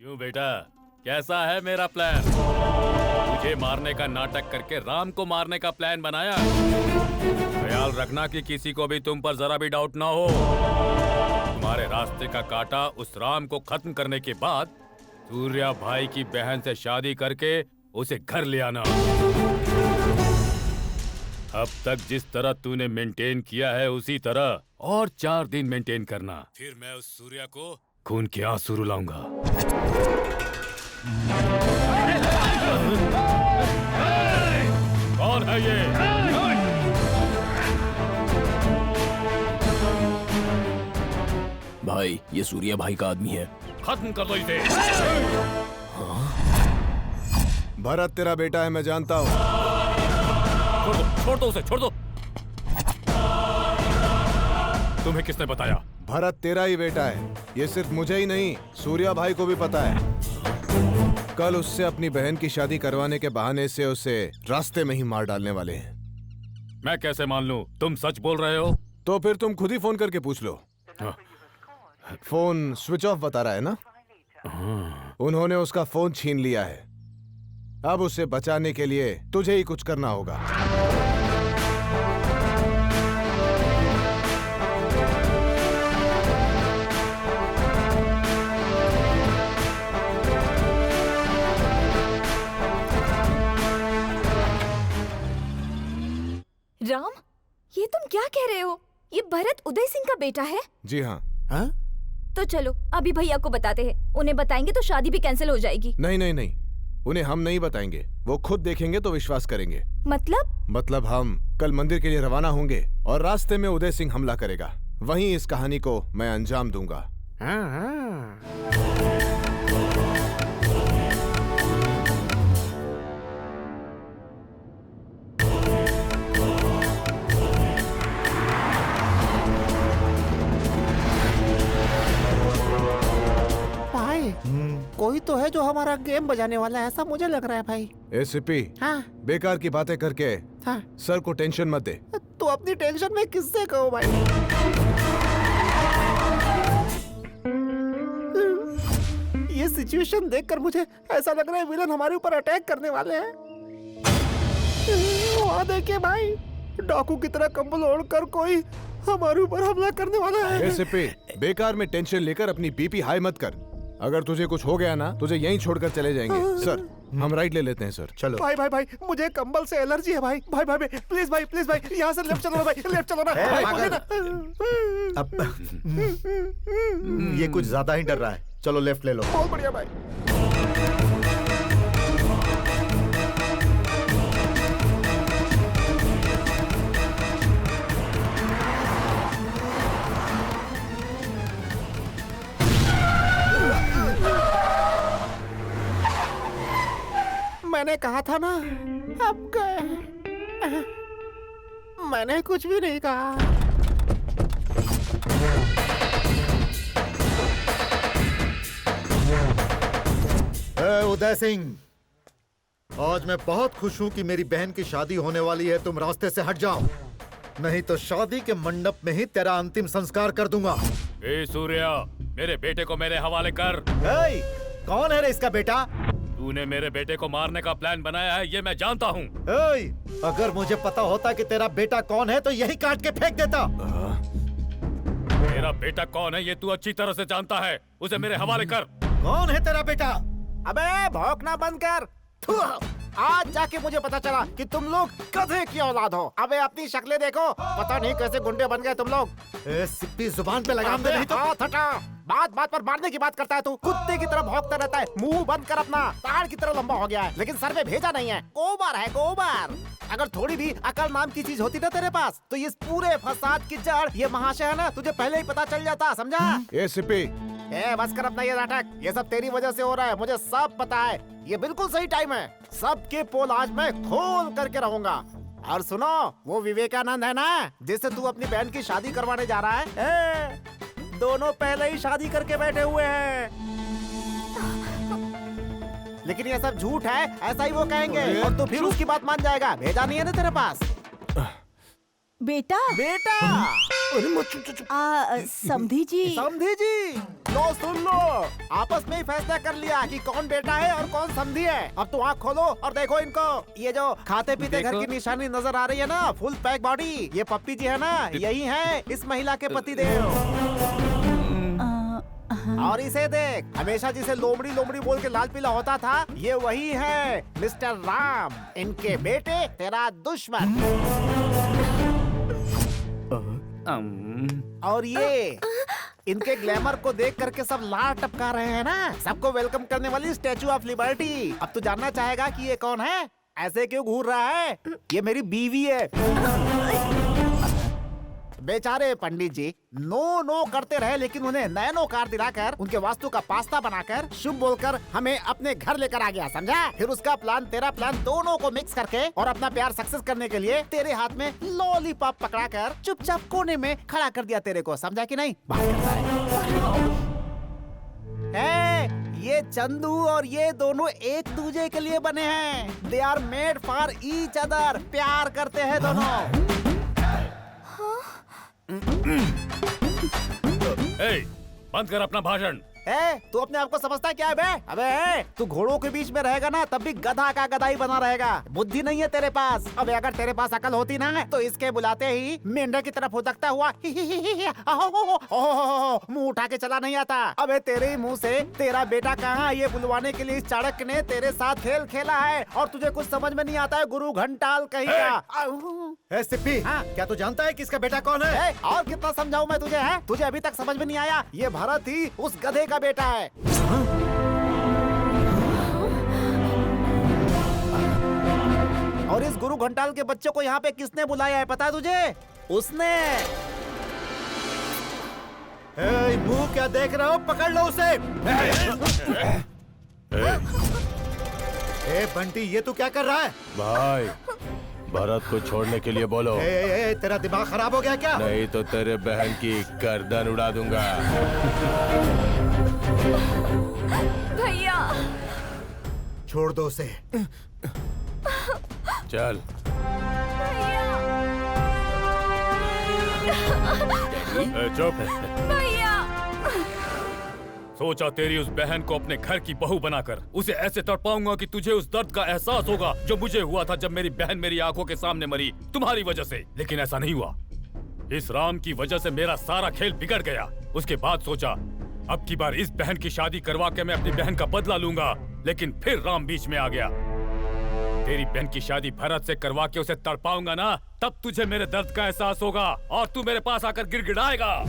क्यों बेटा, कैसा है मेरा प्लान? मुझे मारने का नाटक करके राम को मारने का प्लान बनाया। ख्याल रखना कि किसी को भी तुम पर जरा भी डाउट ना हो। तुम्हारे रास्ते का कांटा उस राम को खत्म करने के बाद सूर्या भाई की बहन से शादी करके उसे घर ले आना। अब तक जिस तरह तूने मेंटेन किया है उसी तरह और 4 दिन मेंटेन करना। फिर मैं उस सूर्या को खून के आंसू रुलाऊंगा। कौन है ये? भाई, ये सूर्या भाई का आदमी है। खत्म कर दो इसे। भरत तेरा बेटा है, मैं जानता हूँ। छोड़ दो उसे, छोड़ दो। तुम्हें किसने बताया? भरत तेरा ही बेटा है। ये सिर्फ मुझे ही नहीं, सूर्या भाई को भी पता है। कल उससे अपनी बहन की शादी करवाने के बहाने से उसे रास्ते में ही मार डालने वाले हैं। मैं कैसे मान लूं? तुम सच बोल रहे हो? तो फिर तुम खुद ही फोन करके पूछ लो। हाँ। फोन स्विच ऑफ बता रहा है ना? उन्होंने उसका फोन छीन लिया है। अब उसे बचाने के लिए तुझे ही कुछ करना होगा। राम, ये तुम क्या कह रहे हो? ये भरत उदय सिंह का बेटा है? जी हाँ। हाँ? तो चलो अभी भैया को बताते हैं। उन्हें बताएंगे तो शादी भी कैंसिल हो जाएगी। नहीं नहीं नहीं, उन्हें हम नहीं बताएंगे। वो खुद देखेंगे तो विश्वास करेंगे। मतलब हम कल मंदिर के लिए रवाना होंगे और रास्ते में उदय सिंह हमला करेगा। वहीं इस कहानी को मैं अंजाम दूंगा। भाई, कोई तो है जो हमारा गेम बजाने वाला है, ऐसा मुझे लग रहा है भाई। एसीपी, हाँ बेकार की बातें करके हाँ, सर को टेंशन मत दे। तो अपनी टेंशन में किससे कहो भाई? ये सिचुएशन देखकर मुझे ऐसा लग रहा है विलन हमारे ऊपर अटैक करने वाले हैं। वहाँ देखिए भाई, डाकू की तरह कंबल ओढ़कर कोई हमारे ऊपर हमला करने वाला है। एसीपी, बेकार में टेंशन लेकर अपनी बीपी हाई मत कर। अगर तुझे कुछ हो गया ना, तुझे यहीं छोड़कर चले जाएंगे। सर, हम राइट ले लेते हैं सर। चलो भाई भाई भाई, मुझे कंबल से एलर्जी है भाई। भाई भाई प्लीज भाई, प्लीज भाई, यहाँ से लेफ्ट चलो ना भाई, लेफ्ट चलो ना भाई, बोलिए ना। अब ये कुछ ज्यादा ही डर रहा है। चलो लेफ्ट ले लो। बहुत बढ़िया भाई। मैंने कहा था ना, अब गए। मैंने कुछ भी नहीं कहा। उदय सिंह, आज मैं बहुत खुश हूँ कि मेरी बहन की शादी होने वाली है। तुम रास्ते से हट जाओ, नहीं तो शादी के मंडप में ही तेरा अंतिम संस्कार कर दूंगा। ए सूर्या, मेरे बेटे को मेरे हवाले कर। कौन है रे इसका बेटा? तूने मेरे बेटे को मारने का प्लान बनाया है, ये मैं जानता हूँ। अगर मुझे पता होता कि तेरा बेटा कौन है तो यही काट के फेंक देता। मेरा बेटा कौन है ये तू अच्छी तरह से जानता है। उसे मेरे हवाले कर। कौन है तेरा बेटा? अबे भौंकना बंद कर। थू, आज जाके मुझे पता चला कि तुम लोग गधे की औलाद हो। अबे अपनी शक्लें देखो, पता नहीं कैसे गुंडे बन गए तुम लोग। सिप्पी, जुबान पे लगाम दे, नहीं तो हाथ हटा। बात बात पर मारने की बात करता है तू। कुत्ते की तरह भौंकता रहता है। मुंह बंद कर अपना। ताड़ की तरह लंबा हो गया है, लेकिन सर में भेजा नहीं है। गोबर है गोबर। अगर थोड़ी भी अकल नाम की चीज होती ना तेरे पास, तो इस पूरे फसाद की जड़ ये महाशय है ना, तुझे पहले ही पता चल जाता। समझा? एसीपी, बस कर अपना ये नाटक। ये सब तेरी वजह से हो रहा है, मुझे सब पता है। ये बिल्कुल सही टाइम है। सबके पोल आज मैं खोल करके रहूंगा। और सुनो, वो विवेकानंद है ना, जिससे तू अपनी बहन की शादी करवाने जा रहा है, दोनों पहले ही शादी करके बैठे हुए हैं। लेकिन ये सब झूठ है, ऐसा ही वो कहेंगे। और तू फिर उसकी बात मान जाएगा। भेजा नहीं है ना तेरे पास? बेटा, बेटा, समधी जी, समधी जी। लो सुन लो, आपस में ही फैसला कर लिया कि कौन बेटा है और कौन समधी है। अब तो आँख खोलो और देखो इनको, ये जो खाते पीते घर की निशानी नजर आ रही है ना, फुल पैक बॉडी, ये पप्पी जी है ना, यही है इस महिला के पति देव। और इसे देख, हमेशा जिसे लोमड़ी लोमड़ी बोल के लाल पीला होता था, ये वही है मिस्टर राम, इनके बेटे तेरा दुश्मन। और ये इनके ग्लैमर को देख करके सब लार टपका रहे हैं ना, सबको वेलकम करने वाली स्टैचू ऑफ लिबर्टी। अब तू जानना चाहेगा कि ये कौन है, ऐसे क्यों घूर रहा है? ये मेरी बीवी है। बेचारे पंडित जी नो नो करते रहे, लेकिन उन्हें नैनो कार दिलाकर, उनके वास्तु का पास्ता बनाकर, शुभ बोलकर हमें अपने घर लेकर आ गया, समझा? फिर उसका प्लान तेरा प्लान दोनों को मिक्स करके और अपना प्यार सक्सेस करने के लिए तेरे हाथ में लॉलीपॉप पकड़ाकर चुपचाप कोने में खड़ा कर दिया तेरे को, समझा कि नहीं? बात करता है। ये चंदू और ये दोनों एक दूसरे के लिए बने हैं। They are made for each other. प्यार करते हैं दोनों। बंद कर अपना भाषण। तू अपने आप को समझता है क्या है बे? अबे तू घोड़ों के बीच में रहेगा ना, तब भी गधा का गधा ही बना रहेगा। बुद्धि नहीं है तेरे पास। अबे अगर तेरे पास अकल होती ना, तो इसके बुलाते ही मेंढक की तरफ हुदकता हुआ मुंह उठा के चला नहीं आता। अबे तेरे ही मुंह से तेरा बेटा कहाँ, ये बुलवाने के लिए इस चाणक्य ने तेरे साथ खेल खेला है और तुझे कुछ समझ में नहीं आता है, गुरु घंटाल कहीं का। सिप्पी, क्या तू जानता है कि इसका बेटा कौन है? और कितना समझाऊं मैं तुझे? है तुझे अभी तक समझ में नहीं आया? ये भरत ही उस गधे का बेटा है। और इस गुरु घंटाल के बच्चे को यहाँ पे किसने बुलाया है पता है तुझे? उसने। मुंह क्या देख रहे हो? पकड़ लो उसे। बंटी, ये तू क्या कर रहा है? भाई, भरत को छोड़ने के लिए बोलो। तेरा दिमाग खराब हो गया क्या? नहीं तो तेरे बहन की गर्दन उड़ा दूंगा। भैया छोड़ दो उसे। चल। चुप। भैया सोचा तेरी उस बहन को अपने घर की बहू बनाकर उसे ऐसे तड़पाऊंगा कि तुझे उस दर्द का एहसास होगा जो मुझे हुआ था जब मेरी बहन मेरी आंखों के सामने मरी तुम्हारी वजह से। लेकिन ऐसा नहीं हुआ। इस राम की वजह से मेरा सारा खेल बिगड़ गया। उसके बाद सोचा अब की बार इस बहन की शादी करवा के मैं अपनी बहन का बदला लूंगा, लेकिन फिर राम बीच में आ गया। तेरी बहन की शादी भरत से करवा के उसे तड़पाऊंगा ना, तब तुझे मेरे दर्द का एहसास होगा और तू मेरे पास आकर गिड़गिड़ाएगा।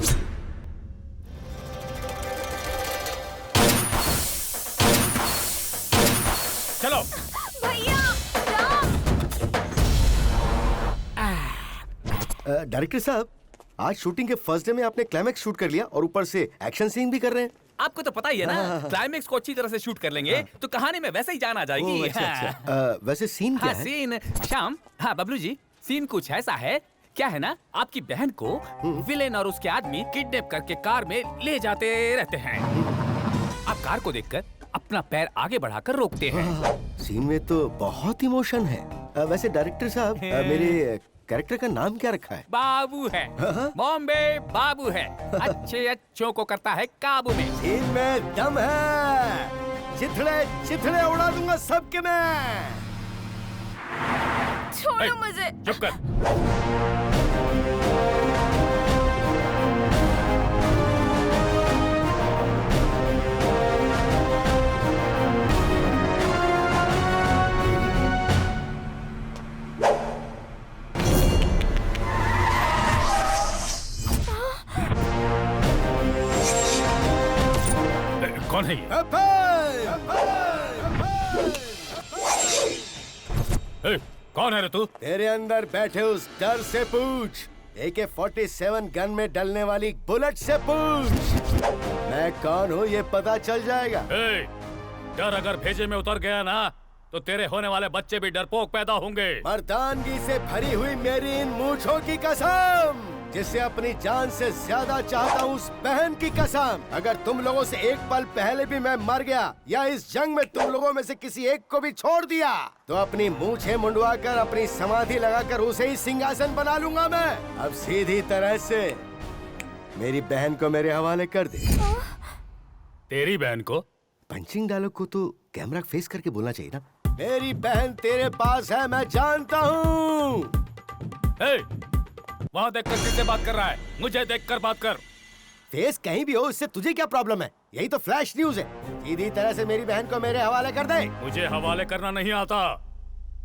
चलो भैया। डायरेक्टर साहब, आज शूटिंग के फर्स्ट डे में आपने क्लाइमेक्स शूट कर लिया और ऊपर से एक्शन सीन भी कर रहे हैं। आपको तो पता ही है ना, क्लाइमेक्स को अच्छी तरह से शूट कर लेंगे तो कहानी में वैसे ही जान आ जाएगी। अच्छा। वैसे सीन क्या है? सीन श्याम, बबलू जी, सीन कुछ ऐसा है, क्या है ना, आपकी बहन को विलेन और उसके आदमी किडनैप करके कार में ले जाते रहते हैं। आप कार को देखकर अपना पैर आगे बढ़ाकर रोकते हैं। सीन में तो बहुत इमोशन है। वैसे डायरेक्टर साहब, मेरे कैरेक्टर का नाम क्या रखा है? बाबू है। बॉम्बे बाबू है। अच्छे अच्छों को करता है काबू में। सीन में दम है। चिथड़े चिथड़े उड़ा दूंगा सबके मैं। छोड़ो मुझे। चुप कर। कौन है ये? कौन है रे तू? तेरे अंदर बैठे उस डर से पूछ। AK-47 गन में डलने वाली बुलेट से पूछ। मैं कौन हूँ ये पता चल जाएगा। डर अगर भेजे में उतर गया ना, तो तेरे होने वाले बच्चे भी डरपोक पैदा होंगे। मर्दानगी से भरी हुई मेरी इन मूंछों की कसम, जिसे अपनी जान से ज्यादा चाहता हूँ उस बहन की कसम, अगर तुम लोगों से एक पल पहले भी मैं मर गया या इस जंग में तुम लोगों में से किसी एक को भी छोड़ दिया, तो अपनी मूंछें मुंडवा कर अपनी समाधि लगाकर उसे ही सिंहासन बना लूंगा मैं। अब सीधी तरह से मेरी बहन को मेरे हवाले कर दे। तेरी बहन को? पंचिंग डायलॉग को तो कैमरा फेस करके बोलना चाहिए ना। मेरी बहन तेरे पास है, मैं जानता हूँ। वहाँ देखकर किससे बात कर रहा है? मुझे देखकर बात कर। फेस कहीं भी हो, इससे तुझे क्या प्रॉब्लम है? यही तो फ्लैश न्यूज है। सीधी तरह से मेरी बहन को मेरे हवाले कर दे। मुझे हवाले करना नहीं आता,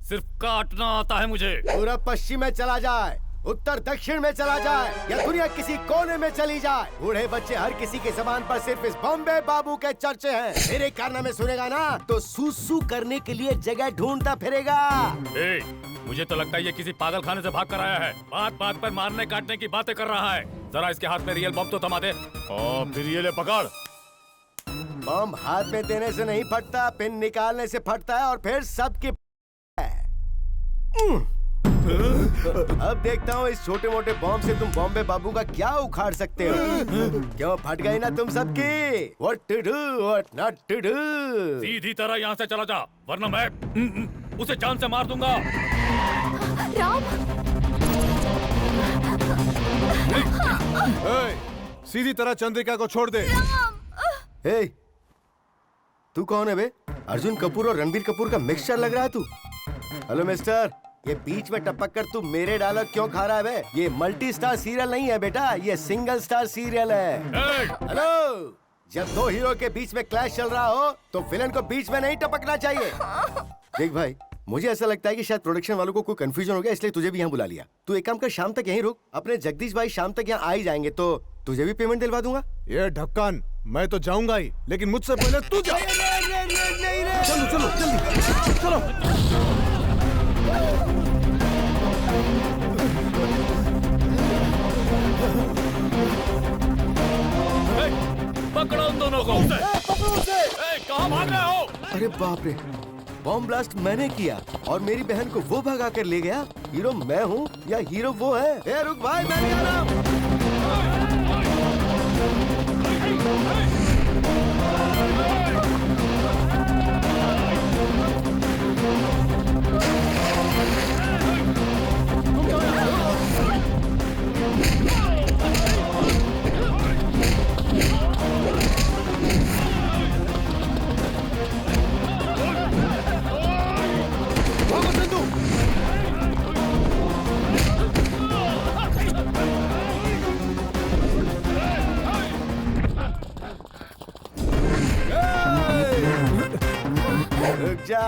सिर्फ काटना आता है मुझे। पूरब पश्चिम में चला जाए, उत्तर दक्षिण में चला जाए, या दुनिया किसी कोने में चली जाए, बूढ़े बच्चे हर किसी के जबान पर सिर्फ इस बॉम्बे बाबू के चर्चे हैं। मेरे कारनामे सुनेगा ना तो सूसू करने के लिए जगह ढूंढता फिरेगा। मुझे तो लगता है ये किसी पागल खाने से भाग कर आया है। बात बात पर मारने काटने की बातें कर रहा है। जरा इसके हाथ में रियल बम तो थमा दे। और फिर ये ले पकड़। बम हाथ में देने से नहीं फटता, पिन निकालने से फटता है, और फिर सबकी अब देखता हूँ इस छोटे मोटे बॉम्ब से तुम बॉम्बे बाबू का क्या उखाड़ सकते हो। क्यों फट गई ना तुम सबकी? What to do, what not to do? सीधी तरह यहाँ से चला जा, वरना मैं उसे जान से मार दूंगा। राम, सीधी तरह चंद्रिका को छोड़ दे। हे, तू कौन है बे? अर्जुन कपूर और रणबीर कपूर का मिक्सचर लग रहा है तू। हेलो मिस्टर, ये बीच में टपक कर तू मेरे डायलॉग क्यों खा रहा है बे? ये मल्टी स्टार सीरियल नहीं है बेटा, ये सिंगल स्टार सीरियल है। हेलो, जब दो हीरो के बीच में क्लैश चल रहा हो तो विलन को बीच में नहीं टपकना चाहिए। देख भाई, मुझे ऐसा लगता है कि शायद प्रोडक्शन वालों को कोई कंफ्यूजन हो गया, इसलिए तुझे भी यहाँ बुला लिया। तू एक काम कर, शाम तक यहीं रुक, अपने जगदीश भाई शाम तक यहाँ आ ही जाएंगे तो तुझे भी पेमेंट दिलवा दूंगा। ये ढक्कन, मैं तो जाऊंगा ही, लेकिन मुझसे पहले तू जा। चलो चलो जल्दी चलो। पकड़ो उन दोनों को। कहाँ भाग रहे हो? अरे बाप रे, बॉम्ब ब्लास्ट मैंने किया और मेरी बहन को वो भगा कर ले गया। हीरो मैं हूँ या हीरो वो है? ए रुक भाई, मैं नहीं आ रहा। रुक जा,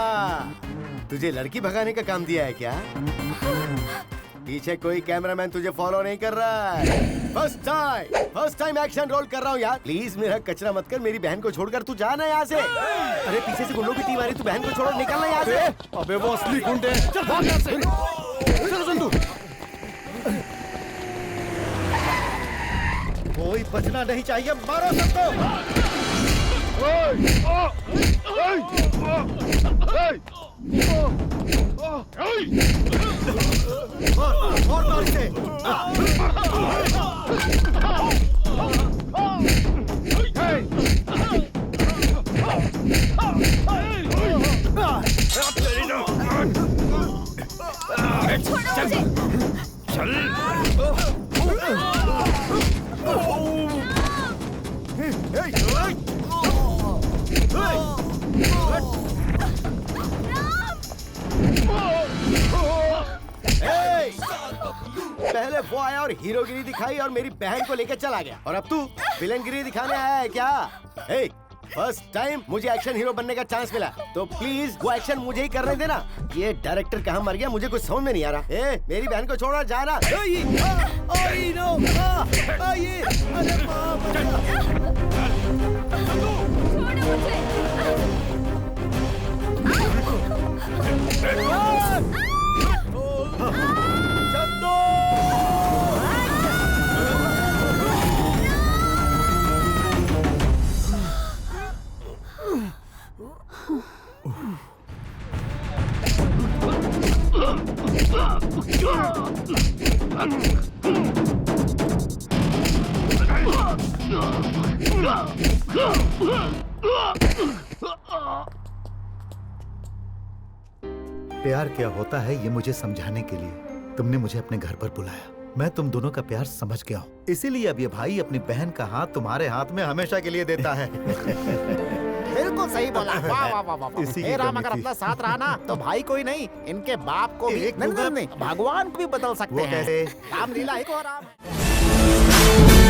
तुझे लड़की भगाने का काम दिया है क्या? पीछे कोई कैमरामैन तुझे फॉलो नहीं कर रहा है। फर्स्ट टाइम एक्शन रोल कर रहा हूँ यार। प्लीज मेरा कचरा मत कर, मेरी बहन को छोड़कर तू जाना यहाँ से। अरे पीछे से गुंडों की टीम आ रही, तू बहन को छोड़ निकलना यहाँ से। अबे वो असली गुंडे, चल भाग यहाँ से। चलो चंदू। कोई बचना नहीं चाहिए, मारो सबको। और मार इसे। पहले वो आया और हीरोगिरी दिखाई और मेरी बहन को लेकर चला गया, और अब तू विलनगिरी दिखाने आया है क्या? फर्स्ट टाइम मुझे एक्शन हीरो बनने का चांस मिला, तो प्लीज वो एक्शन मुझे ही करने देना। ये डायरेक्टर कहाँ मर गया, मुझे कुछ समझ में नहीं आ रहा। मेरी बहन को छोड़ो, जाना। प्यार क्या होता है ये मुझे समझाने के लिए तुमने मुझे अपने घर पर बुलाया। मैं तुम दोनों का प्यार समझ गया हूँ, इसीलिए अब ये भाई अपनी बहन का हाथ तुम्हारे हाथ में हमेशा के लिए देता है। बिल्कुल सही बोला। वाह वाह वाह वाह। इसी की हे राम कमी अगर थी। अपना साथ रहा ना तो भाई कोई नहीं, इनके बाप को भी एक नहीं, होगा- नहीं, नहीं, भगवान को भी बदल सकते वो हैं। कैसे? रामलीला एक और राम है।